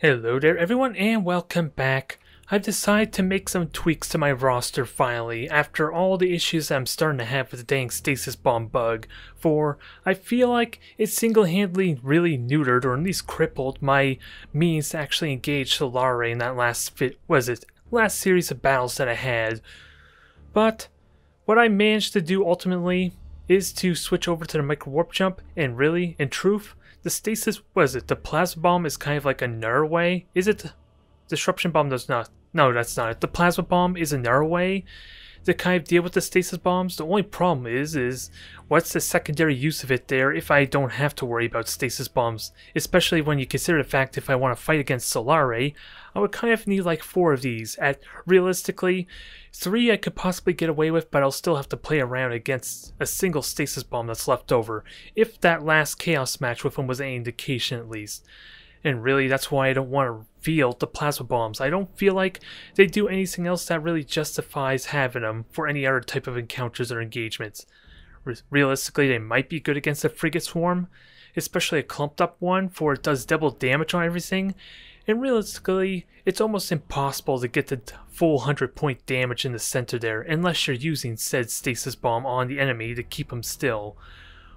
Hello there everyone and welcome back. I've decided to make some tweaks to my roster finally after all the issues I'm starting to have with the dang stasis bomb bug, for I feel like it single-handedly really neutered or at least crippled my means to actually engage Solare in that last series of battles that I had. But what I managed to do ultimately is to switch over to the micro warp jump, and really, in truth, the stasis, the plasma bomb is kind of like another way. Is it? Disruption bomb does not. No, that's not it. The plasma bomb is another way to kind of deal with the stasis bombs. The only problem is what's the secondary use of it there if I don't have to worry about stasis bombs? Especially when you consider the fact if I want to fight against Solare, I would kind of need like 4 of these. At realistically, 3 I could possibly get away with, but I'll still have to play around against a single stasis bomb that's left over, if that last chaos match with him was any indication at least. And really, that's why I don't want to field the plasma bombs. I don't feel like they do anything else that really justifies having them for any other type of encounters or engagements. Realistically, they might be good against a frigate swarm, especially a clumped up one, for it does double damage on everything. And realistically, it's almost impossible to get the full 100-point damage in the center there unless you're using said stasis bomb on the enemy to keep them still.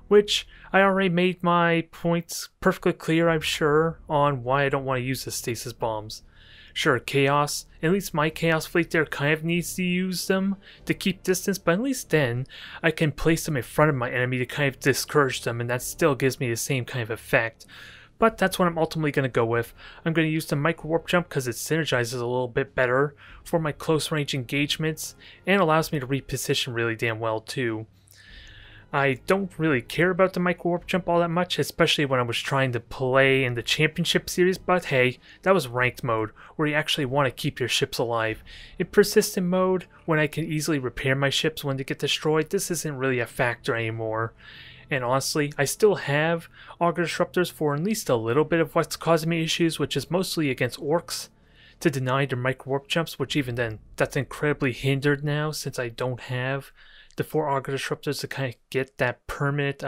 Which, I already made my points perfectly clear, I'm sure, on why I don't want to use the stasis bombs. Sure, Chaos, at least my Chaos fleet there kind of needs to use them to keep distance, but at least then I can place them in front of my enemy to kind of discourage them, and that still gives me the same kind of effect. But that's what I'm ultimately going to go with. I'm going to use the micro warp jump because it synergizes a little bit better for my close range engagements and allows me to reposition really damn well too. I don't really care about the micro warp jump all that much, especially when I was trying to play in the championship series, but hey, that was ranked mode, where you actually want to keep your ships alive. In persistent mode, when I can easily repair my ships when they get destroyed, this isn't really a factor anymore. And honestly, I still have Auger Disruptors for at least a little bit of what's causing me issues, which is mostly against orcs, to deny their micro warp jumps, which even then, that's incredibly hindered now since I don't have the 4 Auger Disruptors to kind of get that permanent,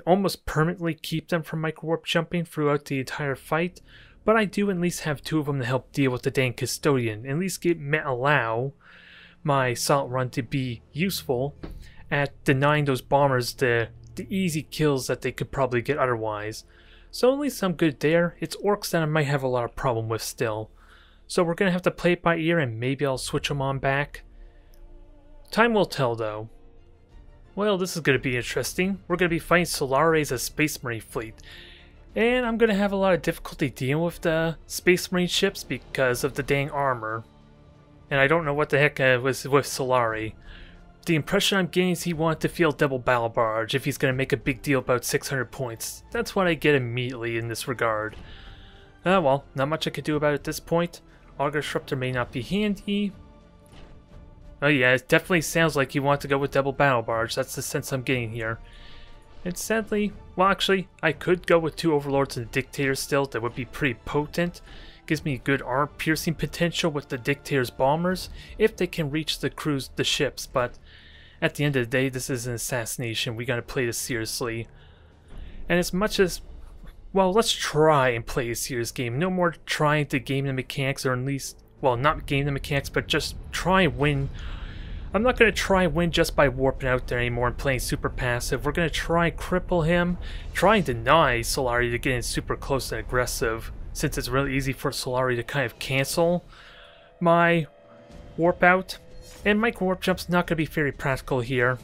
almost permanently keep them from micro warp jumping throughout the entire fight. But I do at least have 2 of them to help deal with the dang Custodian, at least allow my assault run to be useful at denying those bombers the easy kills that they could probably get otherwise. So at least I'm good there. It's orcs that I might have a lot of problem with still. So we're going to have to play it by ear, and maybe I'll switch them on back. Time will tell though. Well, this is going to be interesting. We're going to be fighting Solare as a Space Marine fleet. And I'm going to have a lot of difficulty dealing with the Space Marine ships because of the dang armor. And I don't know what the heck was with Solare. The impression I'm getting is he wanted to field double battle barge if he's going to make a big deal about 600 points. That's what I get immediately in this regard. Well, not much I could do about it at this point. Auger Disruptor may not be handy. Oh yeah, it definitely sounds like you want to go with double battle barge. That's the sense I'm getting here. And sadly, well actually, I could go with 2 Overlords and a Dictator still. That would be pretty potent. Gives me good arm piercing potential with the Dictator's bombers if they can reach the ships, but at the end of the day, this is an assassination. We gotta play this seriously. And as much as, well, let's try and play a serious game. No more trying to game the mechanics, or at least, well, not game the mechanics, but just try and win. I'm not going to try and win just by warping out there anymore and playing super passive. We're going to try and cripple him, try and deny Solare to get in super close and aggressive, since it's really easy for Solare to kind of cancel my warp out. And micro warp jump's not going to be very practical here.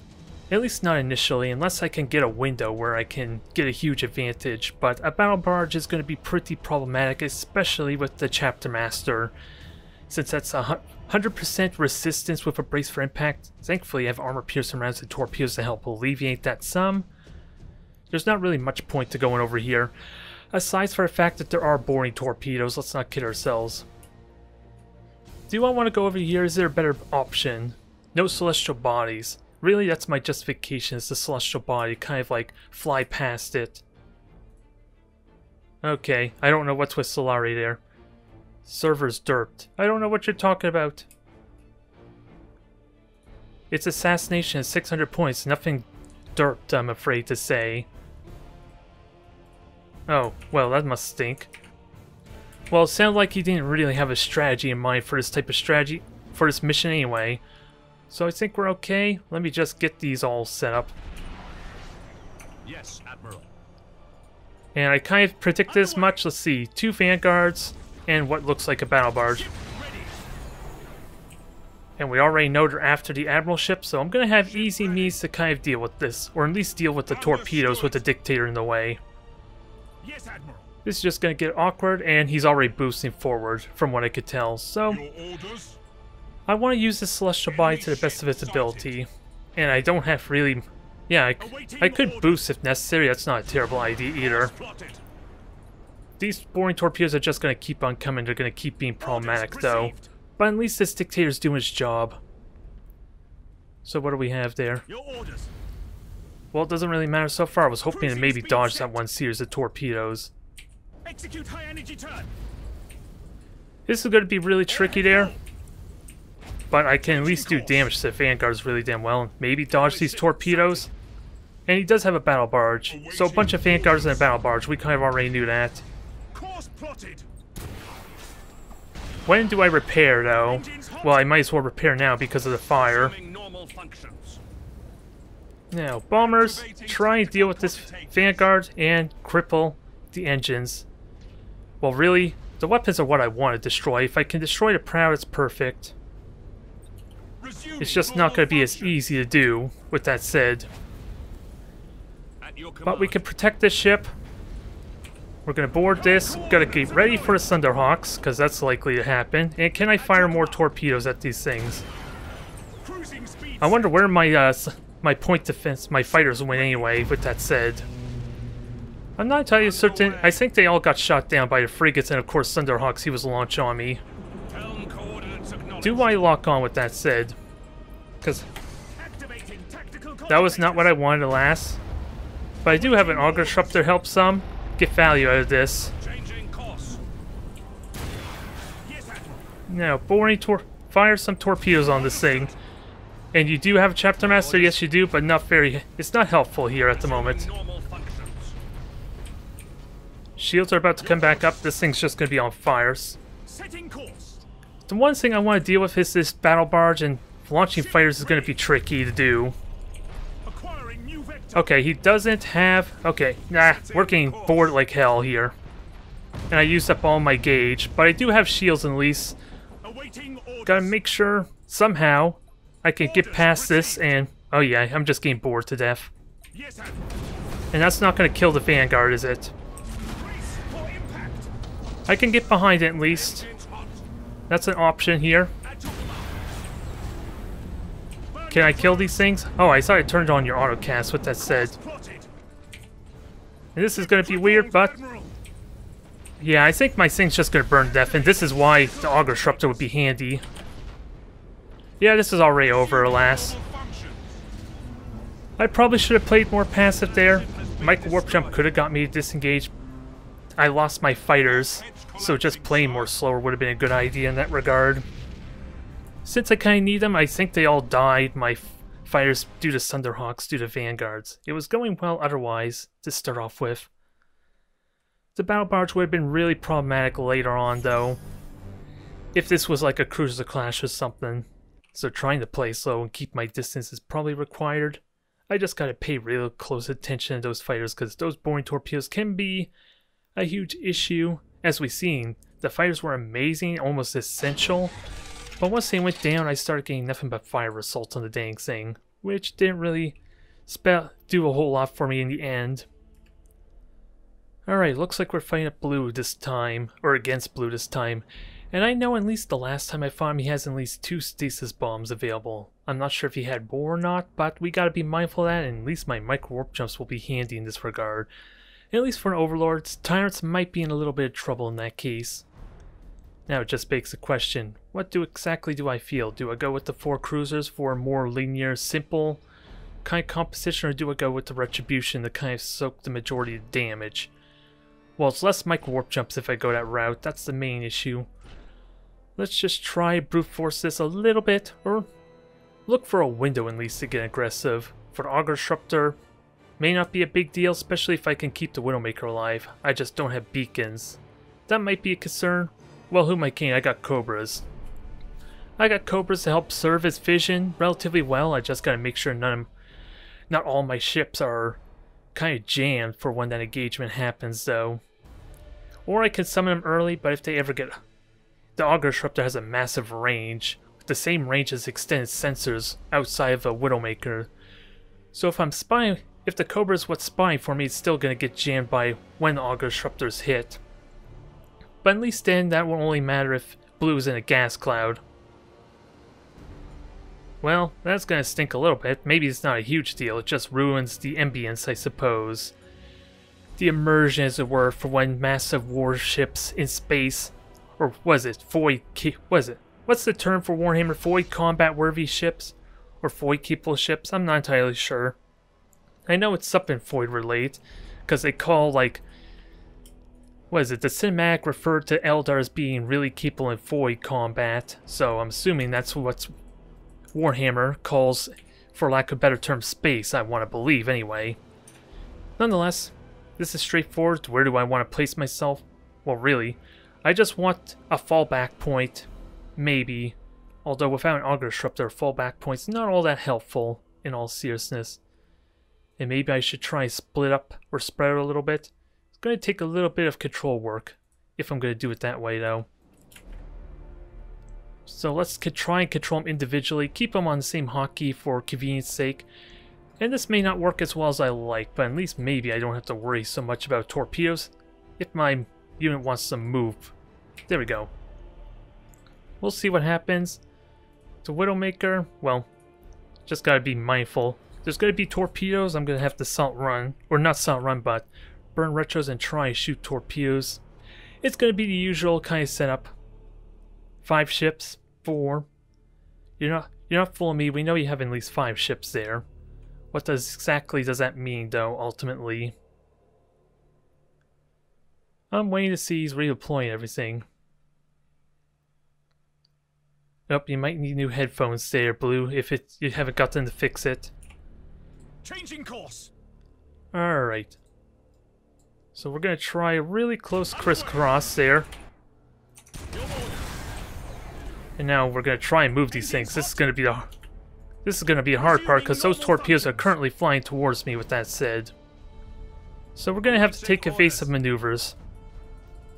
At least not initially, unless I can get a window where I can get a huge advantage. But a battle barge is going to be pretty problematic, especially with the Chapter Master, since that's 100% resistance with a brace for impact. Thankfully I have armor piercing rounds and torpedoes to help alleviate that some. There's not really much point to going over here, aside from the fact that there are boring torpedoes. Let's not kid ourselves. Do I want to go over here? Is there a better option? No celestial bodies. Really, that's my justification, is the celestial body, kind of like fly past it. Okay, I don't know what's with Solare there. Server's derped. I don't know what you're talking about. It's assassination at 600 points. Nothing derped, I'm afraid to say. Oh, well, that must stink. Well, it sounded like he didn't really have a strategy in mind for this type of strategy, for this mission anyway. So I think we're okay. Let me just get these all set up. Yes, Admiral. And I kind of predicted as much. Let's see, 2 vanguards and what looks like a battle barge. And we already know they're after the admiral ship, so I'm going to have easy means to kind of deal with this. Or at least deal with the torpedoes with the dictator in the way. Yes, Admiral. This is just going to get awkward, and he's already boosting forward from what I could tell. So I want to use this celestial body to the best of its ability. And I don't have really... Yeah, I could boost if necessary. That's not a terrible idea either. These boring torpedoes are just going to keep on coming. They're going to keep being problematic, though. But at least this dictator's doing his job. So what do we have there? Well, it doesn't really matter so far. I was hoping to maybe dodge that one series of torpedoes. Execute high energy turn. This is going to be really tricky there. But I can at least do damage to the vanguards really damn well. And maybe dodge these torpedoes. And he does have a battle barge. So a bunch of vanguards and a battle barge. We kind of already knew that. Course plotted. When do I repair, though? Well, I might as well repair now because of the fire. Now, bombers, try and deal with this vanguard and cripple the engines. Well, really, the weapons are what I want to destroy. If I can destroy the prow, it's perfect. It's just not going to be as easy to do, with that said. But we can protect this ship. We're going to board this. Got to get ready for the Thunderhawks, because that's likely to happen. And can I fire more torpedoes at these things? I wonder where my point defense, my fighters went anyway, with that said. I'm not entirely certain. I think they all got shot down by the frigates and of course Thunderhawks he was launched on me. Do I lock on with that said? Because that was not what I wanted to last. But I do have an auger disruptor help some. Get value out of this. Now, fire some torpedoes on this thing. And you do have a chapter master, yes you do, but not very. It's not helpful here at the moment. Shields are about to come back up. This thing's just going to be on fires. The one thing I want to deal with is this battle barge, and launching fighters is going to be tricky to do. Okay, he doesn't have... Okay, nah, we're getting bored like hell here. And I used up all my gauge, but I do have shields at least. Gotta make sure, somehow, I can get past this and... Oh yeah, I'm just getting bored to death. And that's not gonna kill the Vanguard, is it? I can get behind it at least. That's an option here. Can I kill these things? Oh, I thought I turned on your autocast, with that said. And this is going to be weird, but... Yeah, I think my thing's just going to burn to death, and this is why the auger disruptor would be handy. Yeah, this is already over, alas. I probably should have played more passive there. Micro Warp Jump could have got me to disengage. I lost my fighters, so just playing more slower would have been a good idea in that regard. Since I kind of need them, I think they all died, my fighters, due to Thunderhawks, due to Vanguards. It was going well otherwise, to start off with. The battle barge would have been really problematic later on, though. If this was like a cruiser clash or something. So trying to play slow and keep my distance is probably required. I just gotta pay real close attention to those fighters, because those boring torpedoes can be a huge issue. As we've seen, the fighters were amazing, almost essential. But once they went down, I started getting nothing but fire assaults on the dang thing, which didn't really do a whole lot for me in the end. Alright, looks like we're fighting up blue this time, or against blue this time. And I know at least the last time I fought him, he has at least 2 stasis bombs available. I'm not sure if he had more or not, but we gotta be mindful of that, and at least my micro warp jumps will be handy in this regard. And at least for an overlord, tyrants might be in a little bit of trouble in that case. Now it just begs the question, what exactly do I feel? Do I go with the 4 cruisers for a more linear, simple kind of composition, or do I go with the retribution to kind of soak the majority of the damage? Well, it's less micro warp jumps if I go that route, that's the main issue. Let's just try brute force this a little bit, or look for a window at least to get aggressive. For the auger disruptor, may not be a big deal, especially if I can keep the Widowmaker alive. I just don't have beacons. That might be a concern. Well, who am I kidding? I got Cobras. I got Cobras to help serve as vision relatively well. I just gotta make sure not all my ships are kind of jammed for when that engagement happens, though. Or I can summon them early, but if they ever get... The Auger Disruptor has a massive range, with the same range as extended sensors outside of a Widowmaker. So if I'm spying... If the Cobra is what's spying for me, it's still gonna get jammed by when the Auger Disruptors hit. But at least then, that will only matter if Blue is in a gas cloud. Well, that's gonna stink a little bit. Maybe it's not a huge deal, it just ruins the ambience, I suppose. The immersion, as it were, for when massive warships in space, or was it void? What's the term for Warhammer? Void combat-worthy ships, or void-capable ships? I'm not entirely sure. I know it's something void related, because they call like, what is it? The cinematic referred to Eldar as being really capable in void combat, so I'm assuming that's what Warhammer calls, for lack of a better term, space. I want to believe anyway. Nonetheless. This is straightforward. Where do I want to place myself? Well, really, I just want a fallback point, maybe. Although without an Auger Disruptor, fallback point's not all that helpful, in all seriousness. And maybe I should try and split up or spread it a little bit. It's going to take a little bit of control work, if I'm going to do it that way, though. So let's try and control them individually, keep them on the same hotkey for convenience sake. And this may not work as well as I like, but at least maybe I don't have to worry so much about torpedoes if my unit wants to move. There we go. We'll see what happens. The Widowmaker, well, just gotta be mindful. There's gonna be torpedoes, I'm gonna have to salt run, or not salt run, but burn retros and try and shoot torpedoes. It's gonna be the usual kind of setup. 5 ships, 4. You're not fooling me, we know you have at least 5 ships there. What exactly does that mean, though, ultimately? I'm waiting to see he's redeploying everything. Nope, you might need new headphones there, Blue, if you haven't gotten to fix it. Changing course. Alright. So we're gonna try a really close crisscross there. And now we're gonna try and move these things. This is gonna be a hard part because those torpedoes are currently flying towards me, with that said. So we're gonna have to take evasive maneuvers.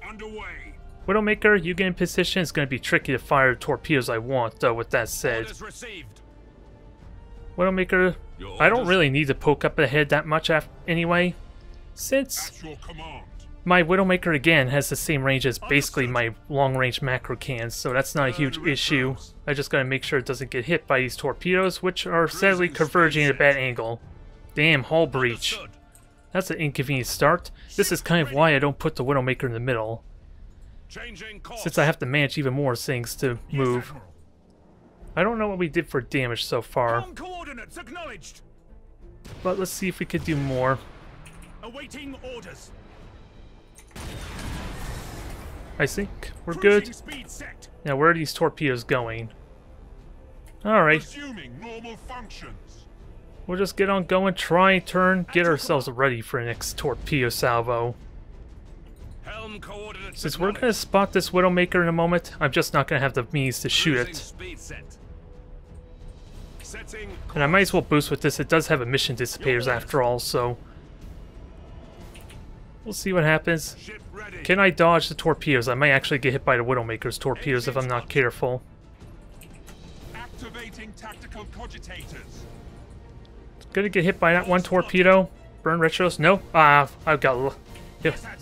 Underway. Widowmaker, you get in position. It's gonna be tricky to fire the torpedoes I want, though, with that said. Widowmaker, I don't really need to poke up ahead that much anyway. Since my Widowmaker, again, has the same range as basically my long-range macro cans, so that's not a huge issue. I just gotta make sure it doesn't get hit by these torpedoes, which are sadly converging at a bad angle. Damn, hull breach. That's an inconvenient start. This is kind of why I don't put the Widowmaker in the middle, since I have to manage even more things to move. I don't know what we did for damage so far, but let's see if we could do more. Awaiting orders. I think we're good. Now, where are these torpedoes going? Alright. We'll just get on going, try and turn, get ourselves ready for the next torpedo salvo. Since we're going to spot this Widowmaker in a moment, I'm just not going to have the means to shoot it. And I might as well boost with this. It does have emission dissipators after all, so we'll see what happens. Can I dodge the torpedoes? I might actually get hit by the Widowmaker's torpedoes if I'm not careful. Activating tactical cogitators. Gonna get hit by that one torpedo. Burn retros? No. I've got...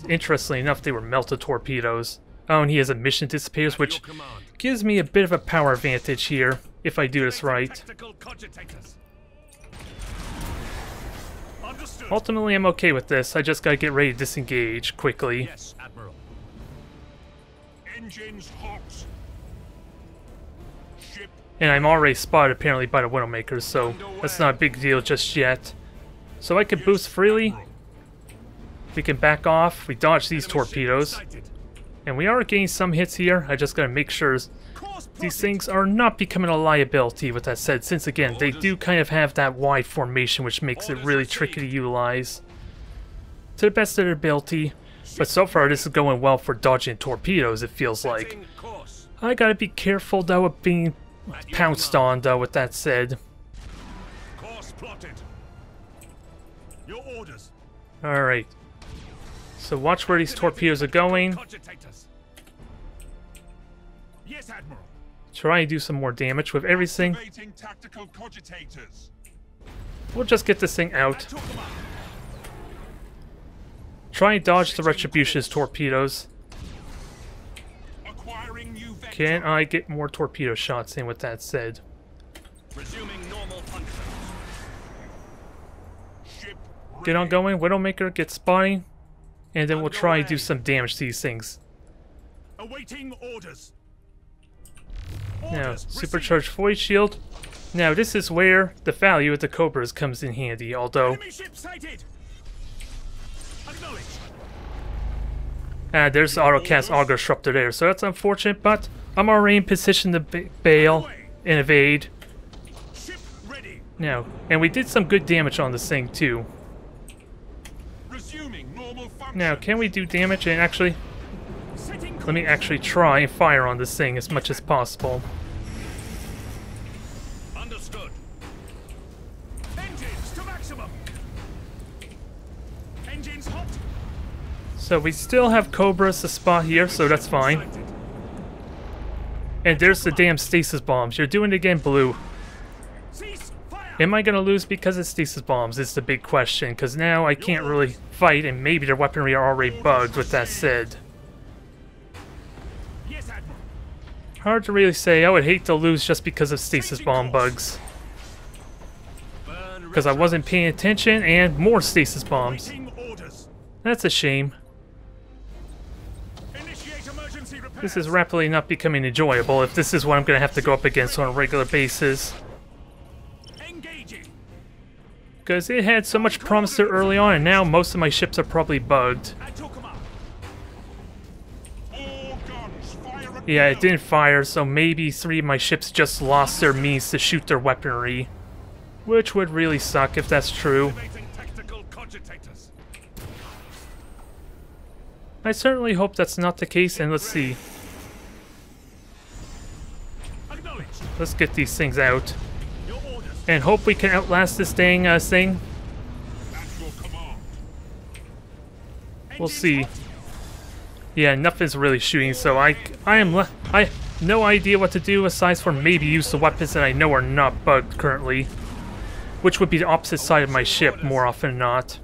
Interestingly enough, they were melted torpedoes. Oh, and he has emission dissipators, which gives me a bit of a power advantage here, if I do this right. Ultimately, I'm okay with this. I just gotta get ready to disengage quickly. Yes, Admiral. Engines hot. Ship. And I'm already spotted apparently by the Widowmakers, so that's not a big deal just yet. So I can boost freely. We can back off. We dodge these torpedoes. And we are getting some hits here. I just gotta make sure these things are not becoming a liability, with that said, since again, they do kind of have that wide formation, which makes it really tricky to utilize. To the best of their ability, But so far this is going well for dodging torpedoes, it feels like. Setting course. I gotta be careful though of being pounced on though, with that said. Course plotted. Your orders. Alright. So watch where these torpedoes are going. Cogitators. Yes, Admiral. Try and do some more damage with everything. Activating tactical cogitators. We'll just get this thing out. Took them out. Try and dodge the Retribution's torpedoes. Acquiring new vector. Can I get more torpedo shots in with that said? Resuming normal function. Ship Get on going, Widowmaker, get spotting. And then we'll try and do some damage to these things. awaiting orders. Now, Orders supercharged void shield. Now, this is where the value of the Cobras comes in handy, although... Enemy ship sighted. Acknowledged. there's the autocast auger disruptor there, so that's unfortunate, but I'm already in position to bail and evade. Ship ready. Now, and we did some good damage on this thing, too. Resuming normal function. Now, can we do damage and actually... Setting Let me actually try and fire on this thing as much as possible. Understood. Engines to maximum. Engines hot. So we still have Cobras to spot here, so that's fine. Sighted. And there's the damn stasis bombs. You're doing it again, Blue. Cease fire. Am I gonna lose because of stasis bombs is the big question, because now I can't really fight and maybe their weaponry are already bugged with that said. Yes, Admiral. Hard to really say. I would hate to lose just because of stasis bomb bugs. Burn Because I wasn't paying attention and more stasis bombs. Awaiting orders. That's a shame. Initiate emergency repairs. This is rapidly not becoming enjoyable if this is what I'm gonna have to go up against on a regular basis. Engaging. Because it had so much promise there early on and now most of my ships are probably bugged. I took them out. All guns fire at Yeah, it will. didn't fire, so maybe 3 of my ships just lost their means to shoot their weaponry. Which would really suck if that's true. Activating tactical cogitators. I certainly hope that's not the case, and let's see. Acknowledged. Let's get these things out. Your orders. And hope we can outlast this dang thing. At your command. We'll Engines see. hot. Yeah, nothing's really shooting, so I have no idea what to do aside from maybe use the weapons that I know are not bugged currently. Which would be the opposite side of my ship more often than not.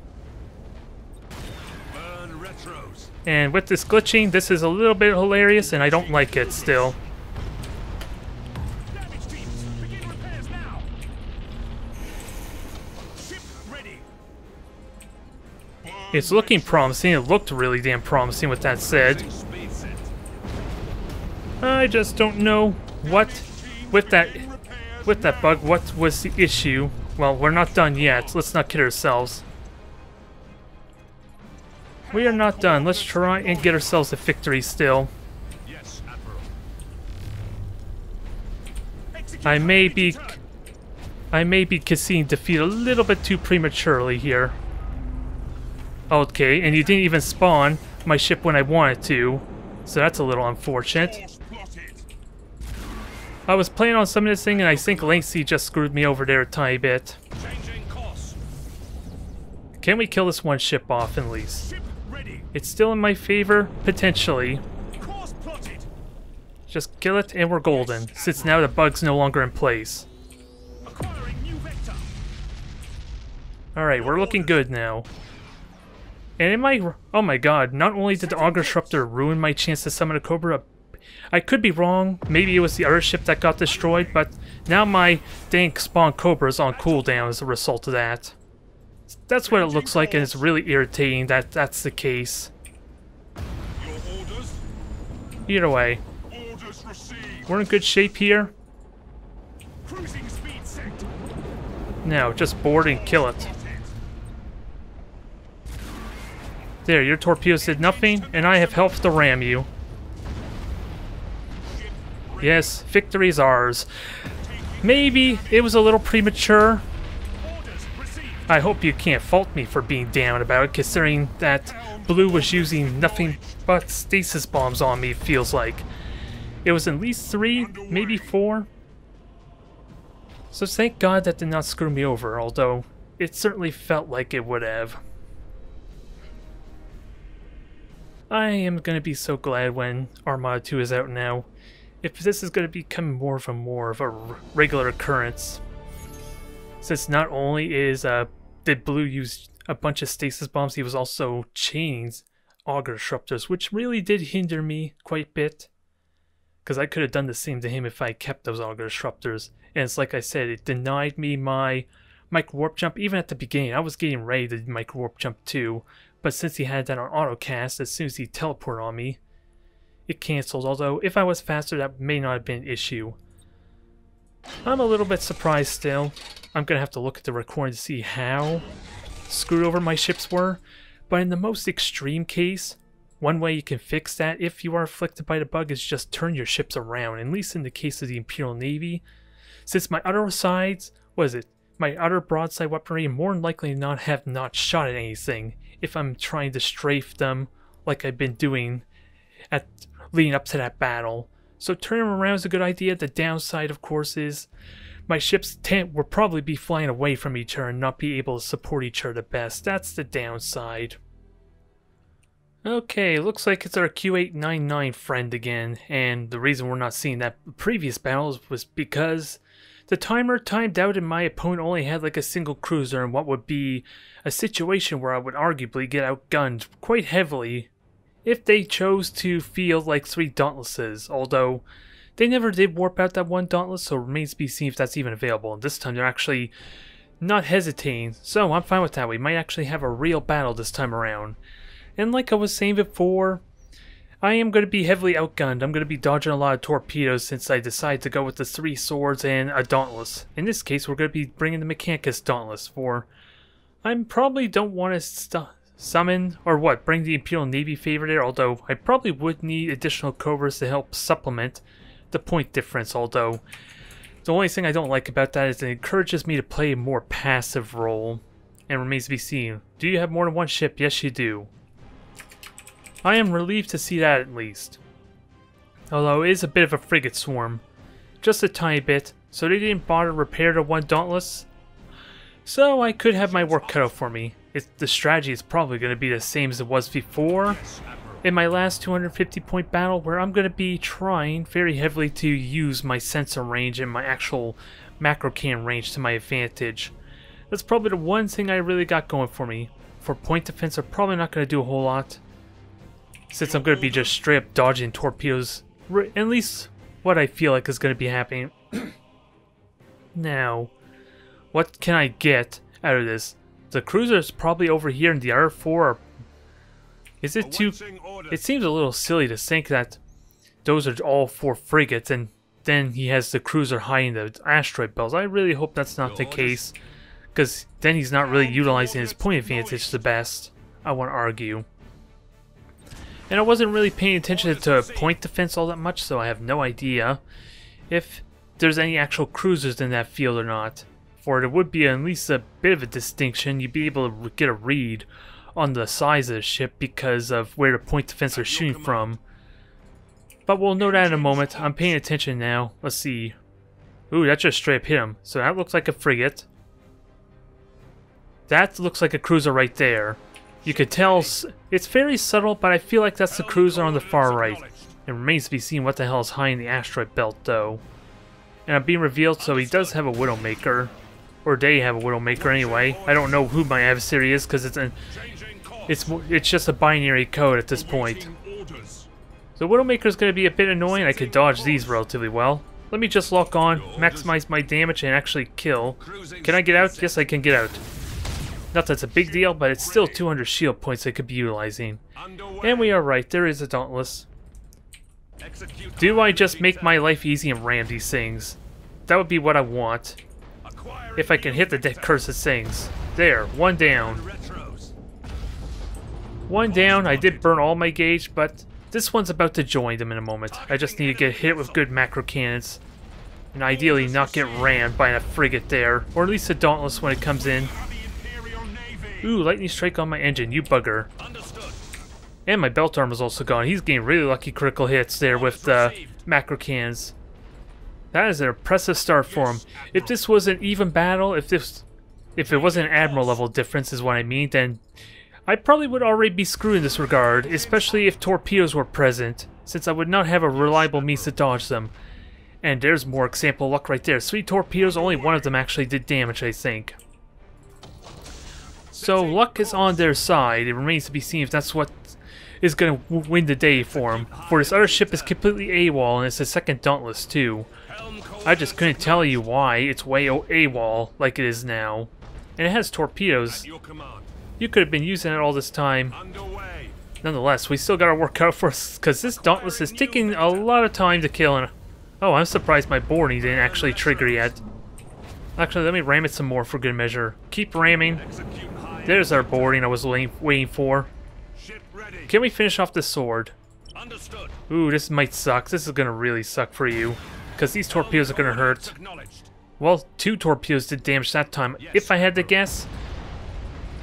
Burn retros. And with this glitching, this is a little bit hilarious and I don't like it still. Damage teams, begin repairs now. Ship ready. It's looking promising, it looked really damn promising with that said. Speed set. I just don't know what, with that bug, what was the issue. Well, we're not done yet, let's not kid ourselves. We are not done, let's try and get ourselves a victory still. Yes, Admiral. I may be conceding defeat a little bit too prematurely here. Okay, and you didn't even spawn my ship when I wanted to, so that's a little unfortunate. Course plotted. I was playing on some of this thing and I think Lengthy just screwed me over there a tiny bit. Changing course. Can we kill this one ship off at least? Ship ready. It's still in my favor, potentially. Course plotted. Just kill it and we're golden, since now the bug's no longer in place. Acquiring new vector. Alright, we're looking good now. And oh my god, not only did the Auger Disruptor ruin my chance to summon a Cobra, I could be wrong, maybe it was the other ship that got destroyed, but now my dang spawn Cobra is on cooldown as a result of that. That's what it looks like, and it's really irritating that that's the case. Your orders. Either way, Orders received. we're in good shape here. Cruising speed set. Now, just board and kill it. Plotted. There, your torpedoes did nothing, and I have helped to ram you. Ship ready. Yes, victory's ours. Maybe it was a little premature, Orders received. I hope you can't fault me for being down about it, considering that Blue was using nothing but stasis bombs on me, it feels like. It was at least 3, maybe 4. So thank God that did not screw me over, although it certainly felt like it would have. I am going to be so glad when Armada 2 is out now, if this is going to become more of a regular occurrence. Since not only did Blue use a bunch of stasis bombs, he was also chaining auger disruptors, which really did hinder me quite a bit. Because I could have done the same to him if I kept those auger disruptors. And it's like I said, it denied me my micro warp jump even at the beginning. I was getting ready to micro warp jump too, but since he had that on autocast, as soon as he teleported on me, it cancelled. Although if I was faster, that may not have been an issue. I'm a little bit surprised still. I'm gonna have to look at the recording to see how screwed over my ships were. But in the most extreme case, one way you can fix that if you are afflicted by the bug is just turn your ships around. At least in the case of the Imperial Navy, since my other sides, my other broadside weaponry more than likely than not have not shot at anything if I'm trying to strafe them like I've been doing leading up to that battle. So turning them around is a good idea. The downside, of course, is my ships will probably be flying away from each other and not be able to support each other the best. That's the downside. Okay, looks like it's our Q899 friend again, and the reason we're not seeing that previous battles was because the timer timed out and my opponent only had like a single cruiser in what would be a situation where I would arguably get outgunned quite heavily if they chose to field like 3 Dauntlesses, although they never did warp out that one Dauntless, so it remains to be seen if that's even available. And this time they're actually not hesitating, so I'm fine with that. We might actually have a real battle this time around. And like I was saying before, I am going to be heavily outgunned. I'm going to be dodging a lot of torpedoes since I decided to go with the 3 swords and a Dauntless. In this case, we're going to be bringing the Mechanicus Dauntless for... I probably don't want to summon, or bring the Imperial Navy favor there, although I probably would need additional covers to help supplement the point difference, although the only thing I don't like about that is it encourages me to play a more passive role, and remains to be seen. Do you have more than one ship? Yes, you do. I am relieved to see that at least. Although it is a bit of a frigate swarm. Just a tiny bit, so they didn't bother to repair the one Dauntless. So I could have my work cut out for me. The strategy is probably going to be the same as it was before in my last 250 point battle, where I'm going to be trying very heavily to use my sensor range and my actual macro cannon range to my advantage. That's probably the one thing I really got going for me. For point defense, I'm probably not going to do a whole lot, since I'm going to be just straight up dodging torpedoes. At least what I feel like is going to be happening. Now, what can I get out of this? The cruiser is probably over here, and the other 4 are... Is it too... It seems a little silly to think that those are all 4 frigates, and then he has the cruiser hiding the asteroid belts. I really hope that's not the case, because then he's not really utilizing his point advantage the best, I want to argue. And I wasn't really paying attention to point defense all that much, so I have no idea if there's any actual cruisers in that field or not. For there would be at least a bit of a distinction. You'd be able to get a read on the size of the ship because of where the point defense are shooting from. But we'll know that in a moment. I'm paying attention now. Let's see. Ooh, that just straight up hit him. So that looks like a frigate. That looks like a cruiser right there. You could tell it's very subtle, but I feel like that's the cruiser on the far right. It remains to be seen what the hell is hiding the asteroid belt, though. And I'm being revealed, so he does have a Widowmaker. Or they have a Widowmaker anyway. I don't know who my adversary is because it's just a binary code at this point. So Widowmaker is going to be a bit annoying. I could dodge these relatively well. Let me just lock on, maximize my damage, and actually kill. Can I get out? Yes, I can get out. Not that it's a big deal, but it's still 200 shield points I could be utilizing. And we are right, there is a Dauntless. Do I just make my life easy and ram these things? That would be what I want. If I can hit the dead cursed things. There, 1 down. 1 down, I did burn all my gauge, but this one's about to join them in a moment. I just need to get hit with good macro cannons. And ideally not get rammed by a frigate there, or at least a Dauntless when it comes in. Ooh, lightning strike on my engine, you bugger. Understood. And my belt armor's also gone. He's getting really lucky critical hits there with the macro cans. That is an impressive start for him. If this was an even battle, if it wasn't an admiral level difference is what I mean, then I probably would already be screwed in this regard, especially if torpedoes were present, since I would not have a reliable means to dodge them. And there's more example luck right there. 3 torpedoes, only one of them actually did damage, I think. So luck is on their side. It remains to be seen if that's what is going to win the day for him. For this other ship is completely AWOL, and it's the second Dauntless too. I just couldn't tell you why it's way AWOL like it is now. And it has torpedoes. You could have been using it all this time. Nonetheless, we still got our work out for us, because this Dauntless is taking a lot of time to kill. And oh, I'm surprised my boarding didn't actually trigger yet. Actually, let me ram it some more for good measure. Keep ramming. There's our boarding I was waiting for. Can we finish off this sword? Ooh, this might suck. This is going to really suck for you, because these torpedoes are going to hurt. Well, 2 torpedoes did damage that time, if I had to guess.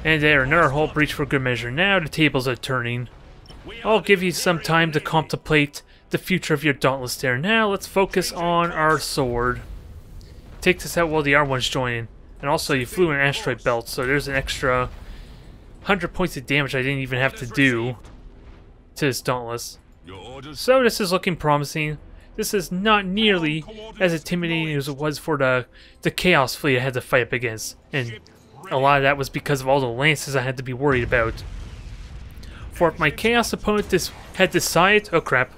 And there, another hull breach for good measure. Now the tables are turning. I'll give you some time to contemplate the future of your Dauntless there. Now let's focus on our sword. Take this out while the R1's joining. And also, you flew an asteroid belt, so there's an extra 100 points of damage I didn't even have to do to this Dauntless. So this is looking promising. This is not nearly as intimidating as it was for the Chaos fleet I had to fight up against. And a lot of that was because of all the lances I had to be worried about. For if my Chaos opponent had decided... Oh crap.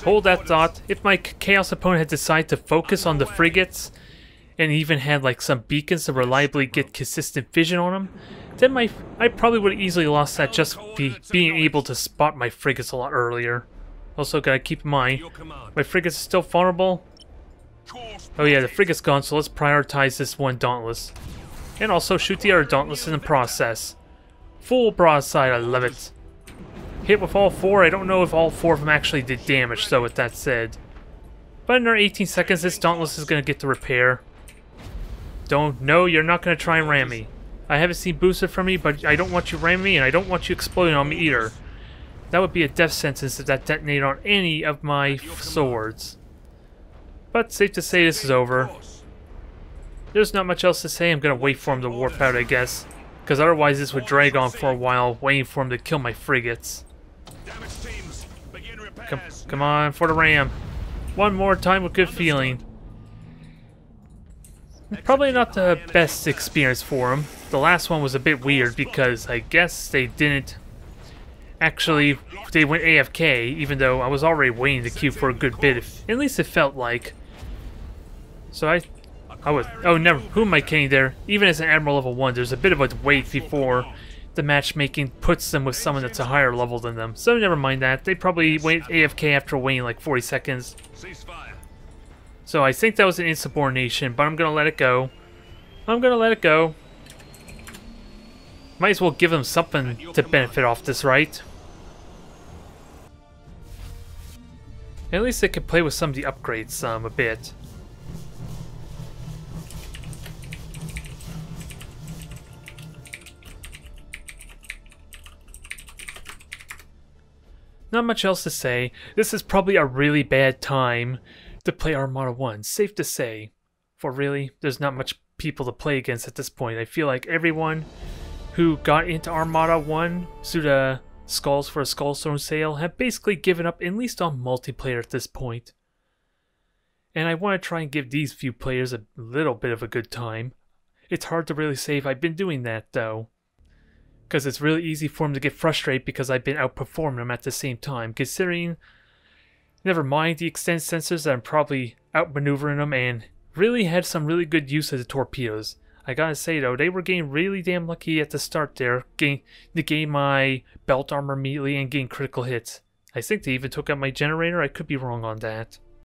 Hold that thought. If my Chaos opponent had decided to focus on the frigates, and even had like some beacons to reliably get consistent vision on them, then I probably would have easily lost that just being able to spot my frigates a lot earlier. Also gotta keep in mind, my frigates are still vulnerable. Oh yeah, the frigate's gone, so let's prioritize this one Dauntless. And also shoot the other Dauntless in the process. Full broadside, I love it. Hit with all 4, I don't know if all 4 of them actually did damage, so with that said. But in another 18 seconds, this Dauntless is gonna get the repair. No, you're not gonna try and ram me. I haven't seen boosted from me, but I don't want you ramming me, and I don't want you exploding on me either. That would be a death sentence if that detonated on any of my swords. But safe to say this is over. There's not much else to say. I'm gonna wait for him to warp out, I guess. Because otherwise this would drag on for a while, waiting for him to kill my frigates. Come on, for the ram. One more time with good feeling. Probably not the best experience for him. The last one was a bit weird because I guess they didn't... Actually, they went AFK, even though I was already waiting to queue for a good bit. At least it felt like. So I was... Oh, never. Who am I kidding there? Even as an Admiral level 1, there's a bit of a wait before the matchmaking puts them with someone that's a higher level than them. So never mind that. They probably went AFK after waiting like 40 seconds. So I think that was an insubordination, but I'm going to let it go. I'm going to let it go. Might as well give them something to benefit off this, right? At least they can play with some of the upgrades a bit. Not much else to say. This is probably a really bad time to play Armada 1, safe to say. For really, there's not much people to play against at this point. I feel like everyone who got into Armada 1 through the Skulls for a Skullstone sale have basically given up, at least on multiplayer at this point. And I want to try and give these few players a little bit of a good time. It's hard to really say if I've been doing that though, because it's really easy for them to get frustrated because I've been outperforming them at the same time, considering, never mind the extend sensors, that I'm probably outmaneuvering them and really had some really good use of the torpedoes. I gotta say though, they were getting really damn lucky at the start there, negating my belt armor immediately and getting critical hits. I think they even took out my generator, I could be wrong on that.